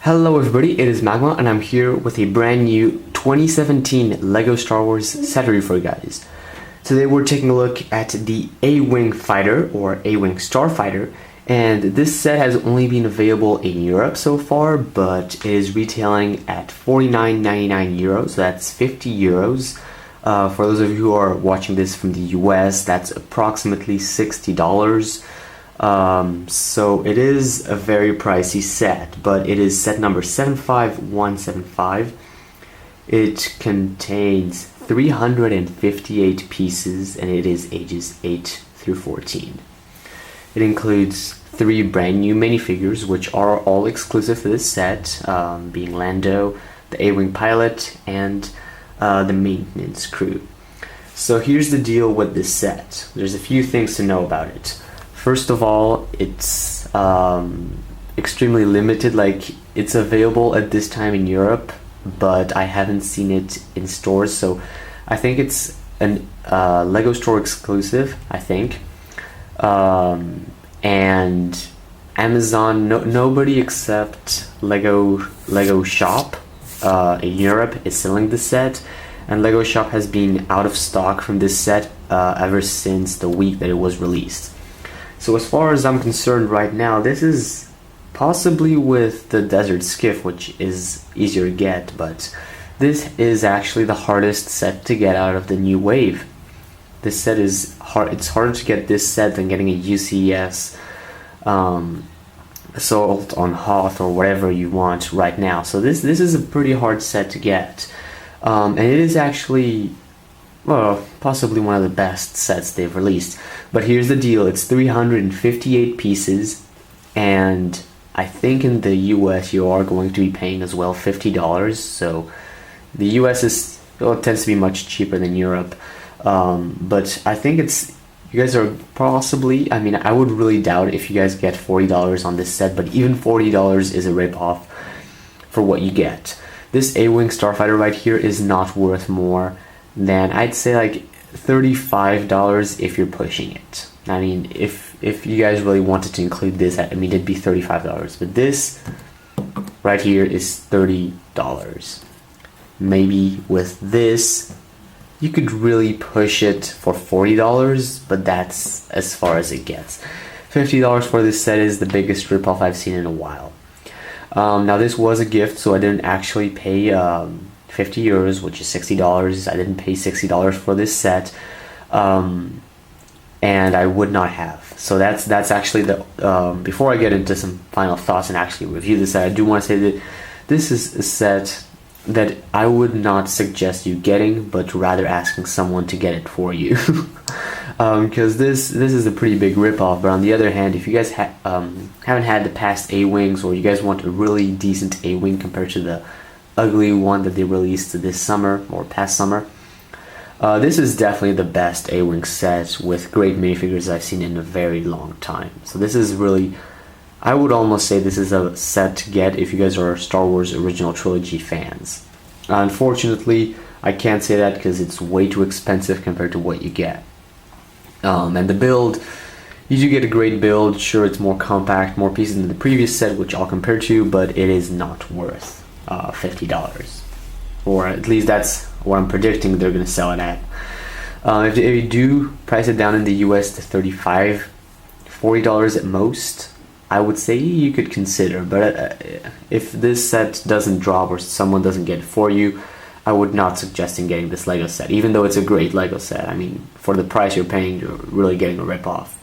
Hello everybody, it is Magma and I'm here with a brand new 2017 LEGO Star Wars set review for you guys. Today we're taking a look at the A-Wing Fighter or A-Wing Starfighter, and this set has only been available in Europe so far, but it is retailing at €49.99, so that's 50 euros. For those of you who are watching this from the US, that's approximately $60. So it is a very pricey set, but it is set number 75175. It contains 358 pieces and it is ages 8 through 14. It includes 3 brand new minifigures, which are all exclusive to this set, being Lando, the A-Wing pilot, and the maintenance crew. So here's the deal with this set. There's a few things to know about it. First of all, it's extremely limited. Like, it's available at this time in Europe, but I haven't seen it in stores, so I think it's an LEGO store exclusive, I think. And Amazon, nobody except LEGO Shop in Europe is selling this set, and LEGO Shop has been out of stock from this set ever since the week that it was released. So as far as I'm concerned right now, this is possibly with the Desert Skiff, which is easier to get, but this is actually the hardest set to get out of the new wave. This set is hard. It's harder to get this set than getting a UCS Assault on Hoth or whatever you want right now. So this is a pretty hard set to get, and it is actually, well, possibly one of the best sets they've released. But here's the deal, it's 358 pieces, and I think in the US you are going to be paying as well $50, so the US is, well, it tends to be much cheaper than Europe, but I think you guys are possibly, I mean, I would really doubt if you guys get $40 on this set, but even $40 is a rip-off for what you get. This A-Wing Starfighter right here is not worth more than, I'd say, like $35 if you're pushing it. I mean, if you guys really wanted to include this, I mean, it'd be $35, but this right here is $30. Maybe with this you could really push it for $40, but that's as far as it gets. $50 for this set is the biggest ripoff I've seen in a while. Now this was a gift, so I didn't actually pay 50 euros, which is $60. I didn't pay $60 for this set, and I would not have. So that's actually the before I get into some final thoughts and actually review this set, I do want to say that this is a set that I would not suggest you getting, but rather asking someone to get it for you, because this is a pretty big ripoff. But on the other hand, if you guys haven't had the past A-Wings, or you guys want a really decent A-Wing compared to the ugly one that they released this summer or past summer, this is definitely the best A-Wing set with great minifigures I've seen in a very long time. So this is really, I would almost say this is a set to get if you guys are Star Wars Original Trilogy fans. Unfortunately, I can't say that because it's way too expensive compared to what you get. And the build, you do get a great build. Sure, it's more compact, more pieces than the previous set, which I'll compare to, but it is not worth $50, or at least that's what I'm predicting they're going to sell it at. If you do price it down in the US to $35, $40 at most, I would say you could consider. But if this set doesn't drop or someone doesn't get it for you, I would not suggest getting this LEGO set, even though it's a great LEGO set. I mean, for the price you're paying, you're really getting a rip-off.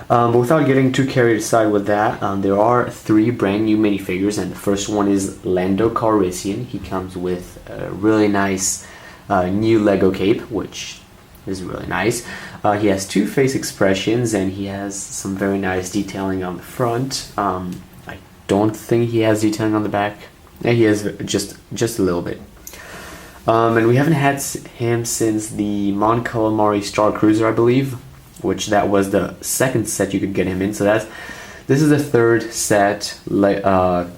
But without getting too carried aside with that, there are 3 brand new minifigures, and the first one is Lando Calrissian. He comes with a really nice new LEGO cape, which is really nice. He has 2 face expressions, and he has some very nice detailing on the front. I don't think he has detailing on the back. Yeah, he has just a little bit. And we haven't had him since the Mon Calamari Star Cruiser, I believe, which that was the second set you could get him in. So this is the third set. But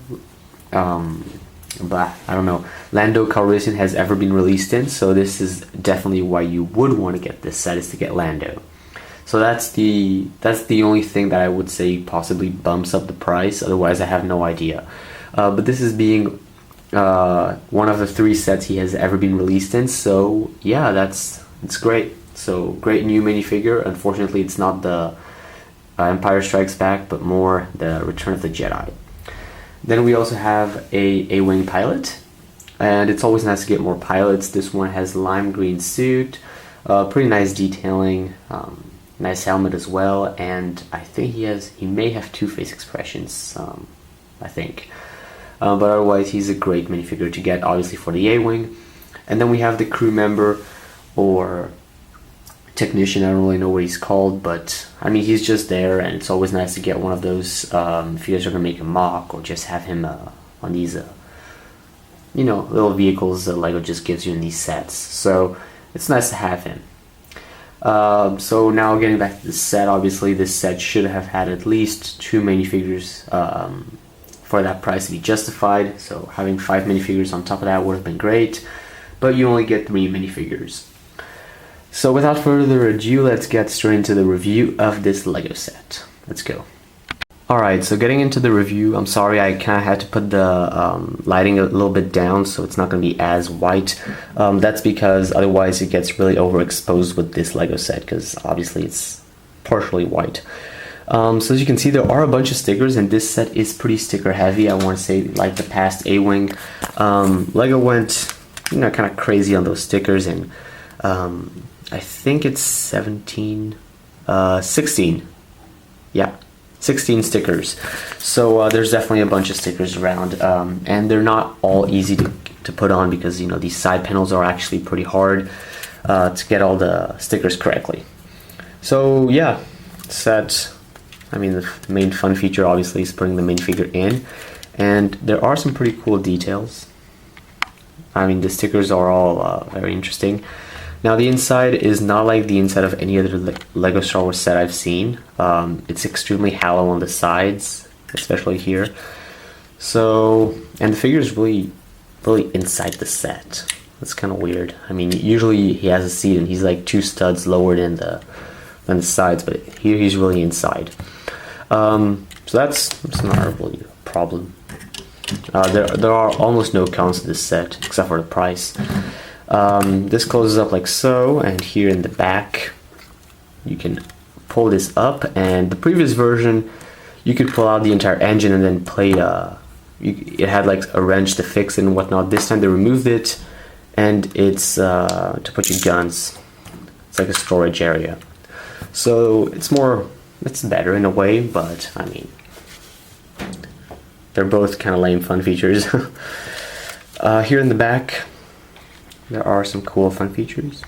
I don't know, Lando Calrissian has ever been released in, so this is definitely why you would want to get this set, is to get Lando. So that's the only thing that I would say possibly bumps up the price. Otherwise, I have no idea. but this is being one of the 3 sets he has ever been released in, so yeah, it's great. So great new minifigure. Unfortunately, it's not the Empire Strikes Back, but more the Return of the Jedi. Then we also have a wing pilot, and it's always nice to get more pilots. This one has lime green suit, pretty nice detailing, nice helmet as well, and I think he may have 2 face expressions, I think. But otherwise, he's a great minifigure to get, obviously, for the A-wing. And then we have the crew member, or technician, I don't really know what he's called, but I mean, he's just there, and it's always nice to get one of those if you guys are going to make a mock, or just have him on these little vehicles that LEGO just gives you in these sets. So it's nice to have him. So now getting back to the set, obviously this set should have had at least 2 minifigures for that price to be justified. So having 5 minifigures on top of that would have been great, but you only get 3 minifigures. So without further ado, let's get straight into the review of this LEGO set. Let's go. Alright, so getting into the review, I'm sorry I kind of had to put the lighting a little bit down so it's not going to be as white. That's because otherwise it gets really overexposed with this LEGO set, because obviously it's partially white. So as you can see, there are a bunch of stickers, and this set is pretty sticker heavy. I want to say, like the past A-Wing, LEGO went kind of crazy on those stickers, and I think it's 16, yeah, 16 stickers. So there's definitely a bunch of stickers around, and they're not all easy to put on, because these side panels are actually pretty hard to get all the stickers correctly. So yeah, set. I mean, the main fun feature obviously is putting the minifigure in, and there are some pretty cool details. I mean, the stickers are all very interesting. Now the inside is not like the inside of any other LEGO Star Wars set I've seen. It's extremely hollow on the sides, especially here. So, and the figure is really inside the set. That's kind of weird. I mean, usually he has a seat and he's like 2 studs lower than the sides, but here he's really inside. So that's not really a problem. There are almost no cons to this set except for the price. This closes up like so, and here in the back you can pull this up, and the previous version you could pull out the entire engine and then play it had like a wrench to fix it and whatnot. This time they removed it, and it's to put your guns. It's like a storage area, so it's better in a way, but I mean, they're both kind of lame fun features. Here in the back there are some cool fun features,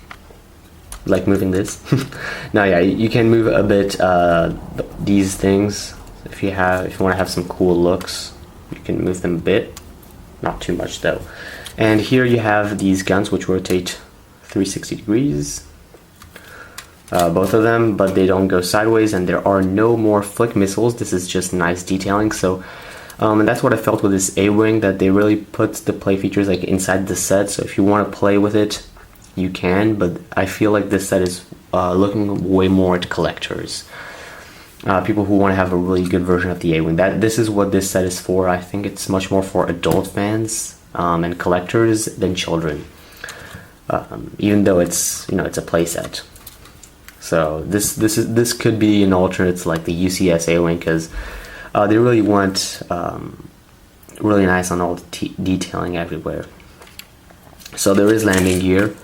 like moving this. Now, yeah, you can move a bit these things if you want to have some cool looks. You can move them a bit, not too much though. And here you have these guns which rotate 360 degrees, both of them, but they don't go sideways, and there are no more flick missiles. This is just nice detailing. So and that's what I felt with this A-Wing, that they really put the play features like inside the set. So if you want to play with it, you can, but I feel like this set is looking way more at collectors. People who want to have a really good version of the A-Wing. This is what this set is for. I think it's much more for adult fans and collectors than children. Even though it's it's a play set. So this could be an alternate to like the UCS A-Wing, because they really went really nice on all the detailing everywhere. So there is landing gear,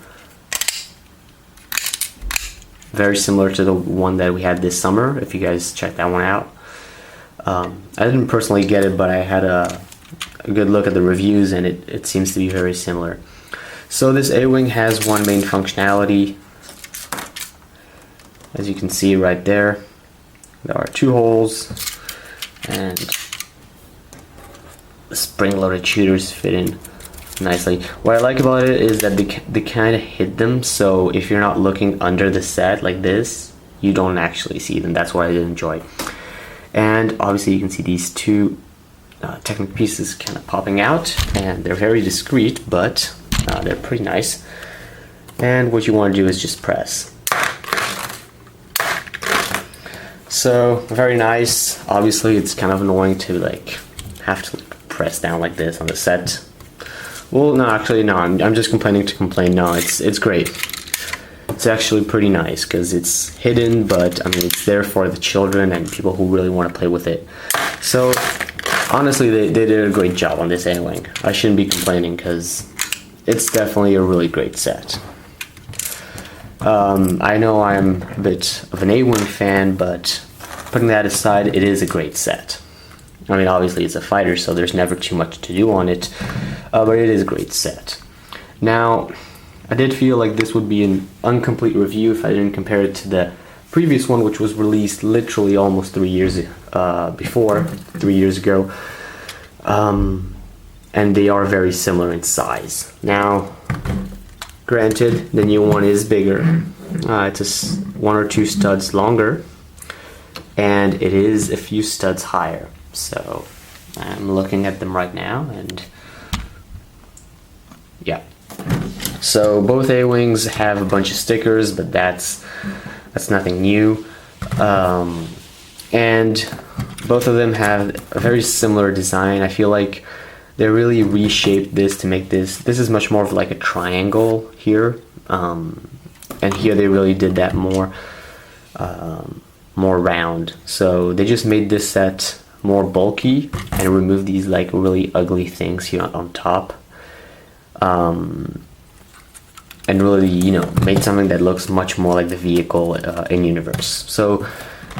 very similar to the one that we had this summer, if you guys check that one out. I didn't personally get it, but I had a good look at the reviews, and it seems to be very similar. So this A-Wing has one main functionality. As you can see right there, there are 2 holes, and the spring-loaded shooters fit in nicely. What I like about it is that they kind of hid them, so if you're not looking under the set like this, you don't actually see them. That's what I did enjoy. And obviously you can see these 2 technical pieces kind of popping out, and they're very discreet, but they're pretty nice. And what you want to do is just press. So very nice. Obviously it's kind of annoying to have to press down like this on the set. Well, no, actually, no, I'm just complaining to complain. No, it's great. It's actually pretty nice because it's hidden, but I mean, it's there for the children and people who really want to play with it. So, honestly, they did a great job on this A-Wing. I shouldn't be complaining because it's definitely a really great set. I know I'm a bit of an A-Wing fan, but putting that aside, it is a great set. I mean, obviously it's a fighter, so there's never too much to do on it, but it is a great set. Now, I did feel like this would be an incomplete review if I didn't compare it to the previous one, which was released literally almost 3 years before, 3 years ago, and they are very similar in size. Now, granted, the new one is bigger. It's one or two studs longer, and it is a few studs higher. So I'm looking at them right now, and yeah. So both A-Wings have a bunch of stickers, but that's nothing new. And both of them have a very similar design. I feel like they really reshaped this to make this is much more of like a triangle here. And here they really did that more round. So they just made this set more bulky and removed these like really ugly things here on top. And really, you know, made something that looks much more like the vehicle in universe. So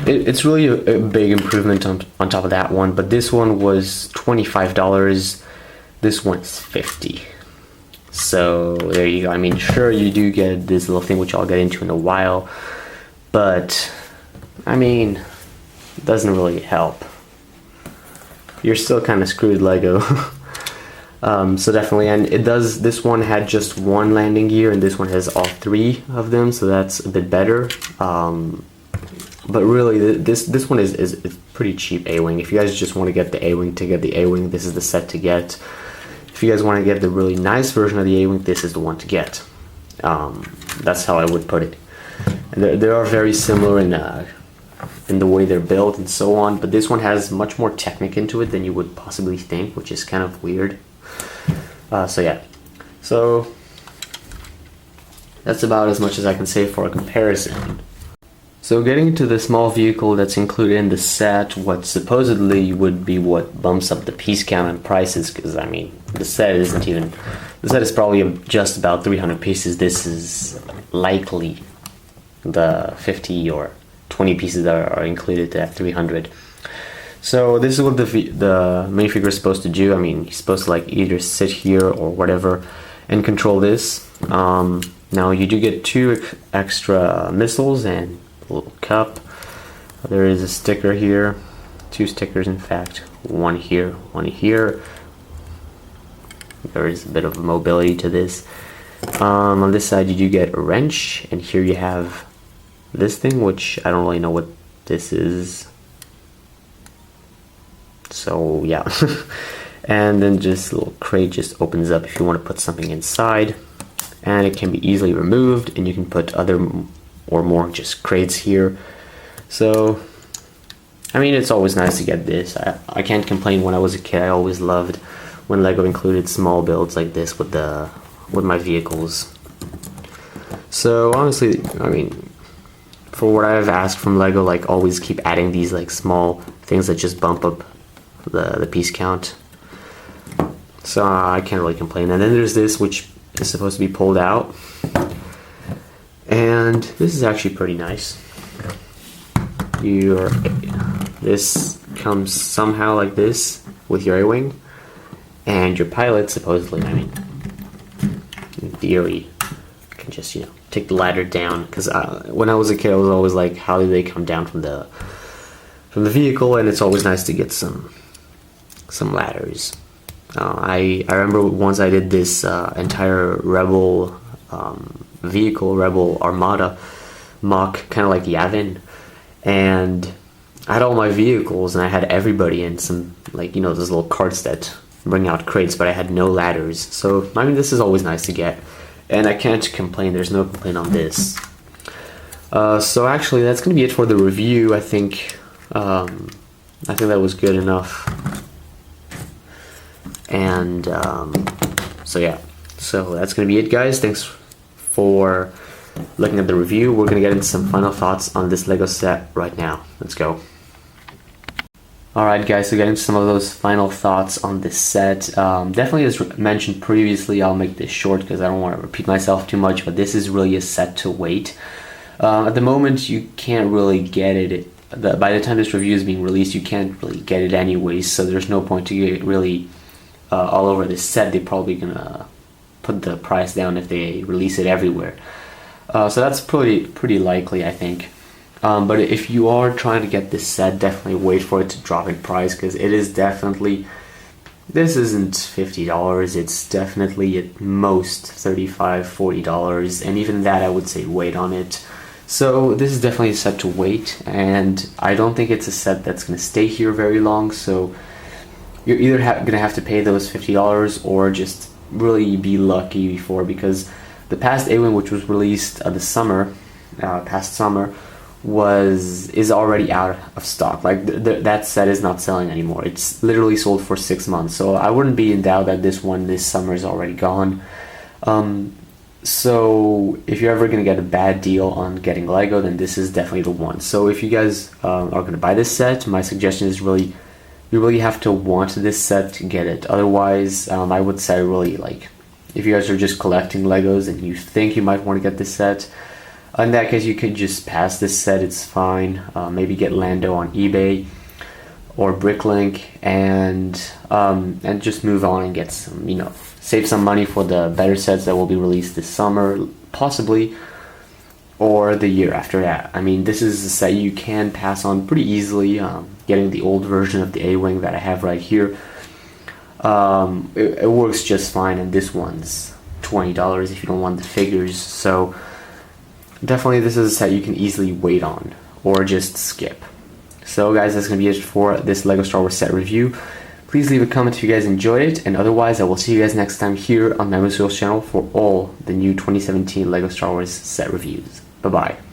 it's really a big improvement on top of that one. But this one was $25. This one's $50. So there you go. I mean, sure, you do get this little thing, which I'll get into in a while, but I mean, it doesn't really help. You're still kind of screwed, Lego. So definitely, and it does. This one had just one landing gear, and this one has all three of them, so that's a bit better. But really, this one is pretty cheap A-Wing. If you guys just want to get the A-Wing to get the A-Wing, this is the set to get. If you guys want to get the really nice version of the A-Wing, this is the one to get. That's how I would put it. And they are very similar in the way they're built and so on, but this one has much more technique into it than you would possibly think, which is kind of weird. So yeah, so that's about as much as I can say for a comparison. So getting into the small vehicle that's included in the set, what supposedly would be what bumps up the piece count and prices, because I mean, the set is probably just about 300 pieces. This is likely the 50 or 20 pieces that are included at 300. So this is what the minifigure is supposed to do. I mean, he's supposed to like either sit here or whatever and control this. Now you do get 2 extra missiles and a little cup. There is a sticker here, 2 stickers in fact, one here, one here. There is a bit of mobility to this. On this side you do get a wrench, and here you have this thing, which I don't really know what this is. So yeah. And then just a little crate just opens up if you want to put something inside, and it can be easily removed, and you can put other or more just crates here. So I mean, it's always nice to get this. I can't complain. When I was a kid, I always loved when Lego included small builds like this with my vehicles. So honestly, I mean, for what I've asked from Lego, like always keep adding these like small things that just bump up the piece count. So I can't really complain. And then there's this, which is supposed to be pulled out, and this is actually pretty nice. This comes somehow like this with your A-Wing, and your pilot supposedly, I mean, in theory, can just, you know, take the ladder down. Because when I was a kid, I was always like, how do they come down from the vehicle? And it's always nice to get some ladders. I remember once I did this entire Rebel vehicle, Rebel Armada mock, kind of like Yavin, and I had all my vehicles and I had everybody in some, like, you know, those little carts that bring out crates, but I had no ladders. So I mean, this is always nice to get, and I can't complain. There's no complaint on this. So actually, that's gonna be it for the review. I think that was good enough. And so yeah, so that's gonna be it, guys. Thanks for looking at the review. We're gonna get into some final thoughts on this Lego set right now. Let's go. Alright guys, so getting into some of those final thoughts on this set. Definitely, as mentioned previously, I'll make this short because I don't want to repeat myself too much, but this is really a set to wait. At the moment, you can't really get it. By the time this review is being released, you can't really get it anyways, so there's no point to get it really all over this set. They're probably gonna put the price down if they release it everywhere. So that's pretty likely, I think. But if you are trying to get this set, definitely wait for it to drop in price, because it is definitely, this isn't $50, it's definitely at most $35, $40, and even that I would say wait on it. So this is definitely a set to wait, and I don't think it's a set that's going to stay here very long, so you're either going to have to pay those $50 or just really be lucky before, because the past A-Wing, which was released past summer, is already out of stock. Like that set is not selling anymore. It's literally sold for 6 months, so I wouldn't be in doubt that this one this summer is already gone. So if you're ever gonna get a bad deal on getting Lego, then this is definitely the one. So if you guys are gonna buy this set, my suggestion is you really have to want this set to get it. Otherwise, I would say really, like, if you guys are just collecting Legos and you think you might want to get this set, in that case, you could just pass this set. It's fine. Maybe get Lando on eBay or Bricklink, and just move on and get some, save some money for the better sets that will be released this summer, possibly, or the year after that. I mean, this is a set you can pass on pretty easily. Getting the old version of the A-Wing that I have right here, it works just fine, and this one's $20 if you don't want the figures. So definitely, this is a set you can easily wait on or just skip. So guys, that's going to be it for this Lego Star Wars set review. Please leave a comment if you guys enjoyed it, and otherwise I will see you guys next time here on my Munitions channel for all the new 2017 Lego Star Wars set reviews. Bye bye.